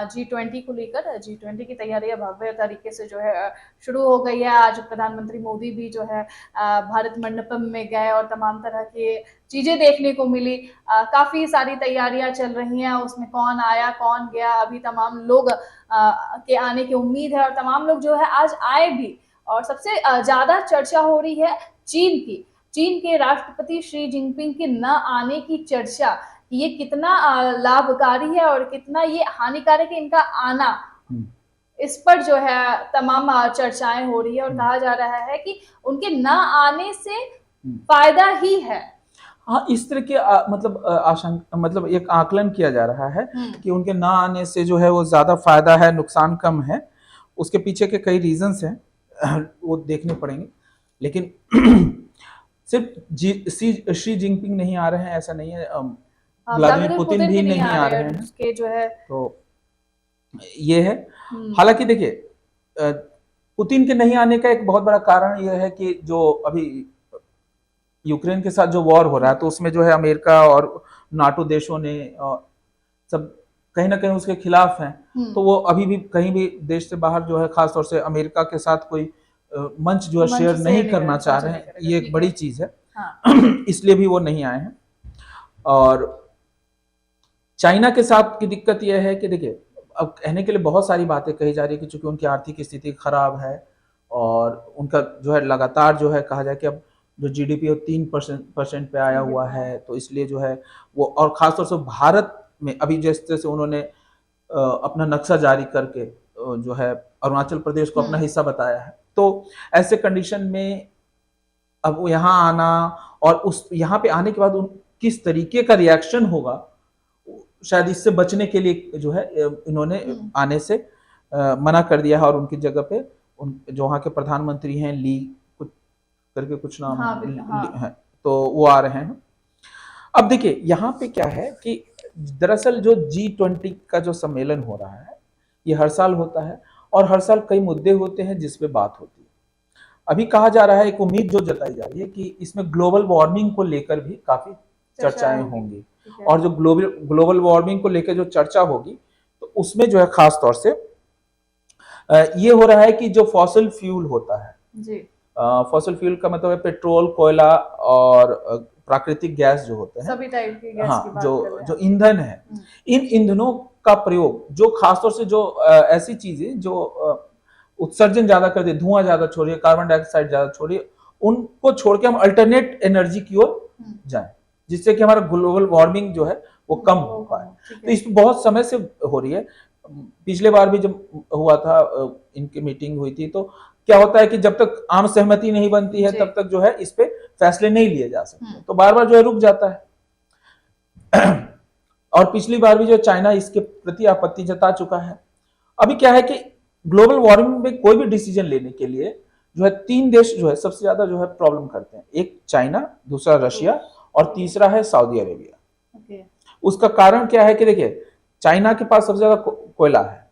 G20 को लेकर। G20 की तैयारियां भव्य तरीके से जो है शुरू हो गई है। आज प्रधानमंत्री मोदी भी जो है भारत मंडपम में गए और तमाम तरह के चीजें देखने को मिली। काफी सारी तैयारियां चल रही हैं, उसमें कौन आया कौन गया, अभी तमाम लोग के आने की उम्मीद है और तमाम लोग जो है आज आए भी। और सबसे ज्यादा चर्चा हो रही है चीन की। चीन के राष्ट्रपति शी जिनपिंग के न आने की चर्चा, ये कितना लाभकारी है और कितना ये हानिकारक है इनका आना, इस पर जो है तमाम चर्चाएं हो रही है और कहा जा रहा है कि उनके न आने से फायदा ही है। हाँ, इस तरह के मतलब एक आकलन किया जा रहा है कि उनके ना आने से जो है वो ज्यादा फायदा है, नुकसान कम है। उसके पीछे के कई रीजंस हैं, वो देखने पड़ेंगे। लेकिन सिर्फ शी जिनपिंग नहीं आ रहे हैं ऐसा नहीं है, व्लादिमीर पुतिन भी नहीं आ रहे हैं, उसके जो है तो ये है। हालांकि देखिए, पुतिन के नहीं आने का एक बहुत बड़ा कारण यह है कि जो अभी यूक्रेन के साथ जो वॉर हो रहा है, तो उसमें जो है अमेरिका और नाटो देशों ने सब कहीं ना कहीं उसके खिलाफ हैं। तो वो अभी भी कहीं भी देश से बाहर जो है, खासतौर से अमेरिका के साथ कोई मंच जो है शेयर नहीं करना चाह रहे हैं। ये एक बड़ी चीज है। इसलिए भी वो नहीं आए हैं। और चाइना के साथ की दिक्कत यह है कि देखिए, अब कहने के लिए बहुत सारी बातें कही जा रही है कि चूंकि उनकी आर्थिक स्थिति खराब है और उनका जो है लगातार जो है कहा जाए कि अब जो जीडीपी 3% पे आया हुआ है, तो इसलिए जो है वो, और खासतौर से भारत में अभी जिस तरह से उन्होंने अपना नक्शा जारी करके जो है अरुणाचल प्रदेश को अपना हिस्सा बताया है, तो ऐसे कंडीशन में अब वो यहाँ आना और उस यहाँ पे आने के बाद किस तरीके का रिएक्शन होगा, शायद इससे बचने के लिए जो है इन्होंने आने से मना कर दिया है। और उनकी जगह पे जो वहाँ के प्रधानमंत्री हैं, ली कुछ करके कुछ नाम है, तो वो आ रहे हैं। अब देखिए यहाँ पे क्या है कि दरअसल जो G20 का जो सम्मेलन हो रहा है, ये हर साल होता है और हर साल कई मुद्दे होते हैं जिसपे बात होती है। अभी कहा जा रहा है, एक उम्मीद जो जताई जा रही है कि इसमें ग्लोबल वार्मिंग को लेकर भी काफी चर्चाएं होंगी। और जो ग्लोबल वार्मिंग को लेकर जो चर्चा होगी, तो उसमें जो है खास तौर से ये हो रहा है कि जो फॉसिल फ्यूल होता है जी, फॉसिल फ्यूल का मतलब है पेट्रोल, कोयला और प्राकृतिक गैस जो होते हैं, सभी टाइप की गैस की बात जो ईंधन है, इन ईंधनों का प्रयोग जो खासतौर से जो ऐसी चीजें जो उत्सर्जन ज्यादा कर दे, धुआं ज्यादा छोड़िए, कार्बन डाइऑक्साइड ज्यादा छोड़िए, उनको छोड़ के हम अल्टरनेट एनर्जी की ओर जाएं, जिससे कि हमारा ग्लोबल वार्मिंग जो है वो कम हो पाए। तो इस पर बहुत समय से हो रही है। पिछले बार भी जब हुआ था, इनकी मीटिंग हुई थी, तो क्या होता है कि जब तक आम सहमति नहीं बनती है तब तक जो है इस पे फैसले नहीं लिए जा सकते, तो बार बार जो है रुक जाता है। और पिछली बार भी जो चाइना इसके प्रति आपत्ति जता चुका है। अभी क्या है कि ग्लोबल वार्मिंग में कोई भी डिसीजन लेने के लिए जो है 3 देश जो है सबसे ज्यादा जो है प्रॉब्लम करते हैं। एक चाइना, दूसरा रशिया और तीसरा है सऊदी अरेबिया। उसका कारण क्या है कि देखिए, चाइना के पास सबसे ज्यादा कोयला है,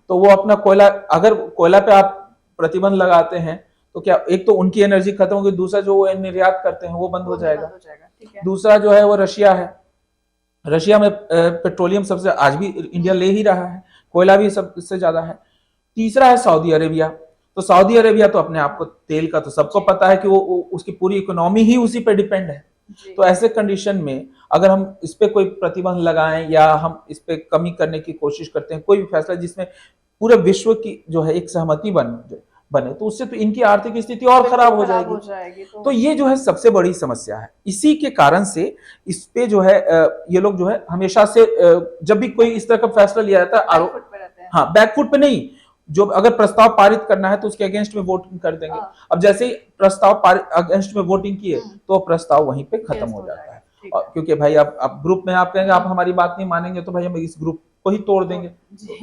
तो वो अपना कोयला, अगर कोयला पे आप प्रतिबंध लगाते हैं तो क्या, एक तो उनकी एनर्जी खत्म होगी, दूसरा जो वो निर्यात करते हैं वो बंद हो जाएगा। दूसरा जो है वो रशिया है। रशिया में पेट्रोलियम सबसे आज भी इंडिया ले ही रहा है, कोयला भी सबसे ज्यादा है। तीसरा है सऊदी अरेबिया। तो सऊदी अरेबिया तो अपने आप को, तेल का तो सबको पता है कि वो उसकी पूरी इकोनॉमी ही उसी पे डिपेंड है। तो ऐसे कंडीशन में अगर हम इस पे कोई प्रतिबंध लगाएं या हम इस पे कमी करने की कोशिश करते हैं, कोई भी फैसला जिसमें पूरे विश्व की जो है एक सहमति बने, तो उससे तो इनकी आर्थिक स्थिति और खराब हो जाएगी। तो ये जो है सबसे बड़ी समस्या है। इसी के कारण से इस पे जो है ये लोग जो है हमेशा से जब भी कोई इस तरह का फैसला लिया जाता है, हाँ, बैकफुट पे नहीं, जो अगर प्रस्ताव पारित करना है तो उसके अगेंस्ट में वोटिंग कर देंगे। अब जैसे ही प्रस्ताव अगेंस्ट में वोटिंग किए तो प्रस्ताव वहीं पे खत्म हो जाता है। क्योंकि भाई आप ग्रुप में आप कहेंगे आप हमारी बात नहीं मानेंगे, तो भाई हम इस ग्रुप को ही तोड़ देंगे।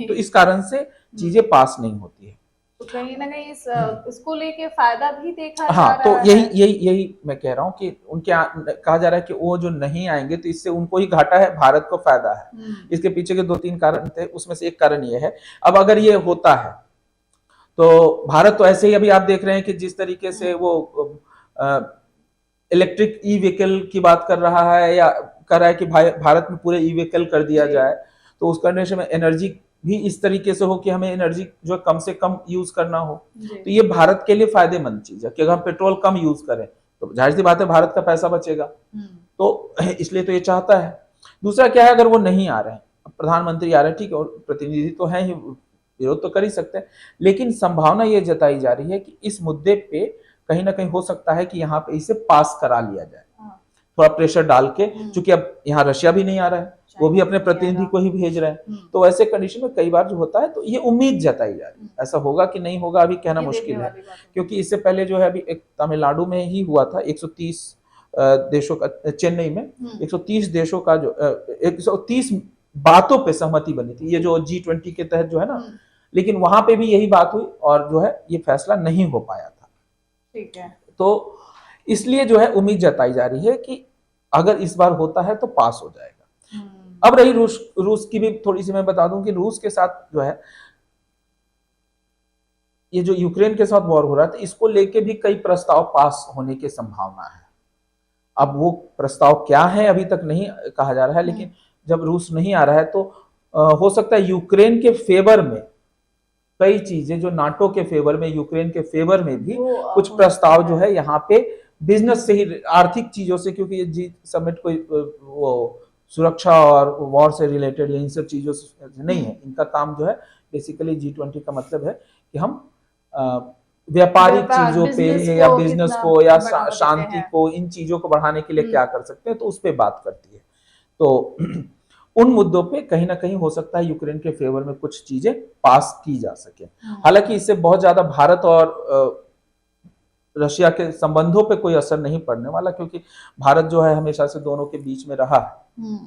तो इस कारण से चीजें पास नहीं होती है। तो कहीं ना कहीं इसको लेके फायदा भी देखा जा रहा है। तो यही मैं कह रहा हूँ कि उनके कहा जा रहा है कि वो जो नहीं आएंगे तो इससे उनको ही घाटा है, भारत को फायदा है। इसके पीछे के 2-3 कारण थे, उसमें से एक कारण ये है। अब अगर ये होता है तो भारत तो ऐसे ही, अभी आप देख रहे हैं कि जिस तरीके से वो इलेक्ट्रिक ई व्हीकल की बात कर रहा है या कर रहा है कि भारत में पूरे ई व्हीकल कर दिया जाए, तो उस कंडीशन में एनर्जी भी इस तरीके से हो कि हमें एनर्जी जो कम से कम यूज करना हो, जी। तो ये भारत के लिए फायदेमंद चीज है कि अगर हम पेट्रोल कम यूज करें तो जाहिर सी बात है भारत का पैसा बचेगा। हम्म, तो इसलिए तो ये चाहता है। दूसरा क्या है, अगर वो नहीं आ रहे हैं, प्रधानमंत्री आ रहे हैं, ठीक है, और प्रतिनिधि तो है ही, विरोध तो कर ही सकते हैं, लेकिन संभावना ये जताई जा रही है कि इस मुद्दे पे कहीं ना कहीं हो सकता है कि यहाँ पे इसे पास करा लिया जाए, हाँ, थोड़ा प्रेशर डाल के, क्योंकि अब यहाँ रशिया भी नहीं आ रहा है, वो भी अपने चाइना प्रतिनिधि वगैरह। को ही भेज रहे हैं। हम्म, तो ऐसे कंडीशन में कई बार जो होता है, तो ये उम्मीद जताई जा रही है। ऐसा होगा कि नहीं होगा अभी कहना ये देखने मुश्किल है, वाली बात है। क्योंकि इससे पहले जो है अभी एक तमिलनाडु में ही हुआ था, 130 देशों का, चेन्नई में 130 देशों का जो 130 बातों पे सहमति बनी थी, ये जो G20 के तहत जो है ना, लेकिन वहां पे भी यही बात हुई और जो है ये फैसला नहीं हो पाया था। ठीक है। तो इसलिए जो है उम्मीद जताई जा रही है कि अगर इस बार होता है तो पास हो जाएगा। अब रही रूस की भी थोड़ी सी मैं बता दूं कि रूस के साथ जो है ये जो यूक्रेन के साथ वॉर हो रहा था, इसको लेके भी कई प्रस्ताव पास होने की संभावना है। अब वो प्रस्ताव क्या है अभी तक नहीं कहा जा रहा है, लेकिन जब रूस नहीं आ रहा है तो हो सकता है यूक्रेन के फेवर में कई चीजें, जो नाटो के फेवर में, यूक्रेन के फेवर में भी कुछ प्रस्ताव जो है यहाँ पे बिजनेस से ही, आर्थिक चीजों से, क्योंकि ये जी समिट कोई वो सुरक्षा और वॉर से रिलेटेड या इन सब चीजों से नहीं है। इनका काम जो है बेसिकली G20 का मतलब है कि हम व्यापारिक चीजों पे या बिजनेस को या शांति को, इन चीजों को बढ़ाने के लिए क्या कर सकते हैं, तो उस पर बात करती है। तो उन मुद्दों पे कहीं ना कहीं हो सकता है यूक्रेन के फेवर में कुछ चीजें पास की जा सके। हालांकि इससे बहुत ज्यादा भारत और रशिया के संबंधों पे कोई असर नहीं पड़ने वाला, क्योंकि भारत जो है हमेशा से दोनों के बीच में रहा है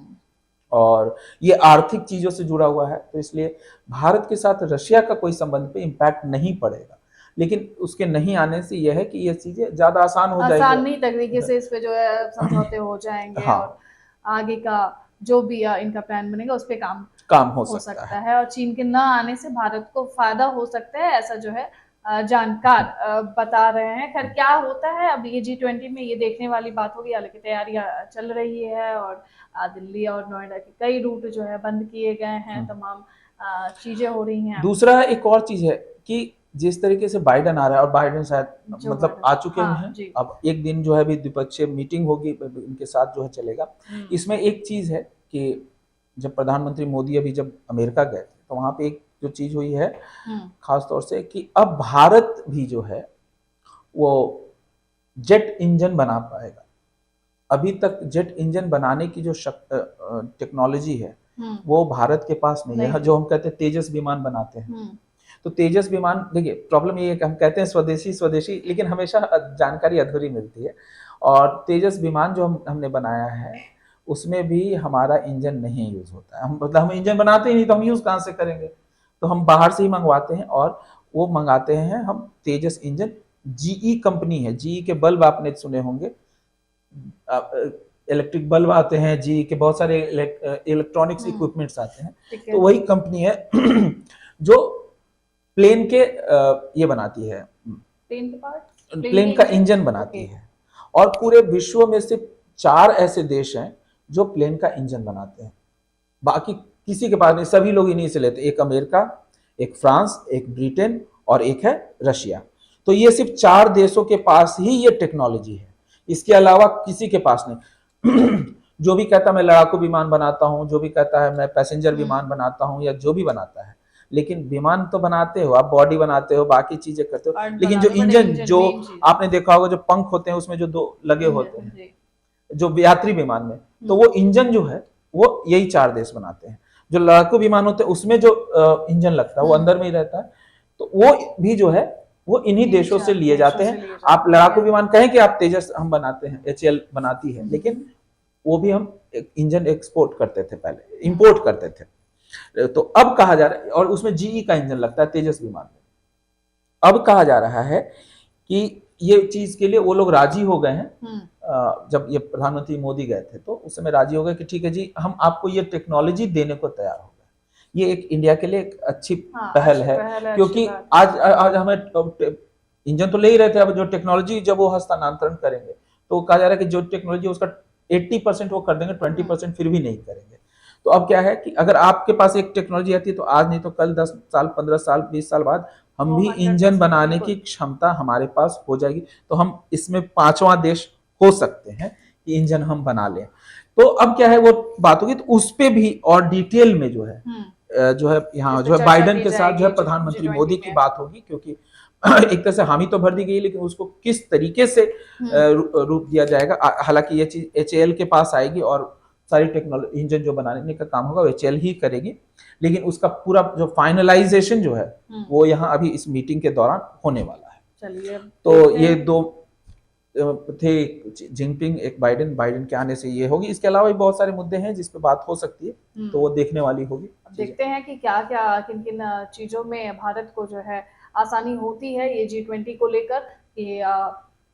और ये आर्थिक चीजों से जुड़ा हुआ है, तो इसलिए भारत के साथ रशिया का कोई संबंध पे इम्पैक्ट नहीं पड़ेगा। लेकिन उसके नहीं आने से यह है कि ये चीजें ज्यादा आसान हो जाएगी, आसानी तरीके से इस पे जो है समझौते हो जाएंगे। हाँ। और आगे का जो भी इनका प्लान बनेगा उस पे काम हो सकता है। और चीन के न आने से भारत को फायदा हो सकता है, ऐसा जो है जानकार बता रहे हैं। खैर क्या होता है अब ये G20 में ये देखने वाली बात होगी। हालांकि तैयारियां चल रही है और दिल्ली और नोएडा के कई रूट जो है बंद किए गए हैं, तमाम चीजें हो रही हैं। दूसरा एक और चीज है कि जिस तरीके से बाइडेन आ रहा है, और बाइडेन शायद मतलब आ चुके हैं, अब एक दिन जो है भी द्विपक्षीय मीटिंग होगी इनके साथ जो है चलेगा। इसमें एक चीज है कि जब प्रधानमंत्री मोदी अभी जब अमेरिका गए थे तो वहां पे एक जो चीज हुई है खास तौर से कि अब भारत भी जो है वो जेट इंजन बना पाएगा। अभी तक जेट इंजन बनाने की जो टेक्नोलॉजी है वो भारत के पास नहीं है। जो हम कहते हैं तेजस विमान बनाते हैं, तो तेजस विमान, देखिए प्रॉब्लम ये है कि हम कहते हैं स्वदेशी स्वदेशी, लेकिन हमेशा जानकारी अधूरी मिलती है। और तेजस विमान जो हमने बनाया है उसमें भी हमारा इंजन नहीं यूज होता है। हम मतलब हम इंजन बनाते ही नहीं, तो हम यूज कहाँ से करेंगे? तो हम बाहर से ही मंगवाते हैं, और वो मंगाते हैं हम तेजस इंजन। GE कंपनी है, GE के बल्ब आपने सुने होंगे, इलेक्ट्रिक बल्ब आते हैं, GE के बहुत सारे इलेक्ट्रॉनिक्स इक्विपमेंट्स आते हैं, तो वही कंपनी है जो प्लेन के ये बनाती है, प्लेन का इंजन बनाती है। और पूरे विश्व में सिर्फ 4 ऐसे देश हैं जो प्लेन का इंजन बनाते हैं, बाकी किसी के पास नहीं। सभी लोग इन्हीं से लेते हैं, एक अमेरिका, एक फ्रांस, एक ब्रिटेन और एक है रशिया। तो ये सिर्फ 4 देशों के पास ही ये टेक्नोलॉजी है, इसके अलावा किसी के पास नहीं। जो भी कहता है मैं लड़ाकू विमान बनाता हूं, जो भी कहता है मैं पैसेंजर विमान बनाता हूं, या जो भी बनाता है, लेकिन विमान तो बनाते हो आप, बॉडी बनाते हो, बाकी चीजें करते हो, लेकिन जो इंजन, जो आपने देखा होगा जो पंख होते हैं उसमें जो 2 लगे होते हैं जो यात्री विमान में, तो वो इंजन जो है वो यही 4 देश बनाते हैं। जो लड़ाकू विमान होते हैं उसमें जो इंजन लगता है वो अंदर में ही रहता है, तो वो भी जो है वो इन्हीं देशों से लिए जाते हैं। आप लड़ाकू विमान कहें कि आप तेजस हम बनाते हैं, HAL बनाती है, लेकिन वो भी हम इंजन एक्सपोर्ट करते थे, पहले इंपोर्ट करते थे। तो अब कहा जा रहा है, और उसमें GE का इंजन लगता है तेजस विमान में। अब कहा जा रहा है कि ये चीज के लिए वो लोग राजी हो गए हैं। जब ये प्रधानमंत्री मोदी गए थे तो उस समय राजी हो गए कि ठीक है जी, हम आपको ये टेक्नोलॉजी देने को तैयार हो गए। ये एक इंडिया के लिए एक अच्छी पहल है, क्योंकि आज हमें इंजन तो ले ही रहे थे, अब जो टेक्नोलॉजी जब वो हस्तांतरण करेंगे तो कहा जा रहा है कि जो टेक्नोलॉजी उसका 80% वो कर देंगे, 20% फिर भी नहीं करेंगे। तो अब क्या है कि अगर आपके पास एक टेक्नोलॉजी आती है तो आज नहीं तो कल 10 साल 15 साल 20 साल बाद हम भी 100% इंजन बनाने की बिल्कुल। क्षमता हमारे पास हो जाएगी, तो हम इसमें पांचवा देश हो सकते हैं कि इंजन हम बना लें। तो अब क्या है वो बात होगी, तो उस पे भी और डिटेल में जो है यहाँ इस पे जो है चर्चा बाइडेन की के साथ जो जाएगी है प्रधानमंत्री G20 मोदी की में। बात होगी, क्योंकि एक तरह से हामी तो भर दी गई, लेकिन उसको किस तरीके से रूप दिया जाएगा। हालांकि ये चीज एचएएल के पास आएगी और सारी टेक्नोलॉजी इंजन जो बनाने का काम होगा वो एचएएल ही करेगी, लेकिन उसका पूरा जो फाइनलाइजेशन जो है वो यहाँ अभी इस मीटिंग के दौरान होने वाला है। चलिए तो देखते ये हैं। दो थे, जिनपिंग एक बाइडेन, बाइडेन के आने से ये होगी। इसके अलावा भी बहुत सारे मुद्दे हैं जिस पे बात हो सकती है, तो वो देखने वाली होगी। अब देखते हैं कि क्या क्या किन किन चीजों में भारत को जो है आसानी होती है ये G20 को लेकर, कि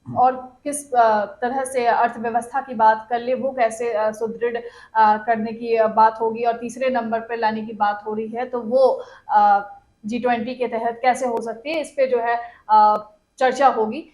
और किस तरह से अर्थव्यवस्था की बात कर ले, वो कैसे सुदृढ़ करने की बात होगी, और तीसरे नंबर पर लाने की बात हो रही है तो वो G20 के तहत कैसे हो सकती है, इस पे जो है चर्चा होगी।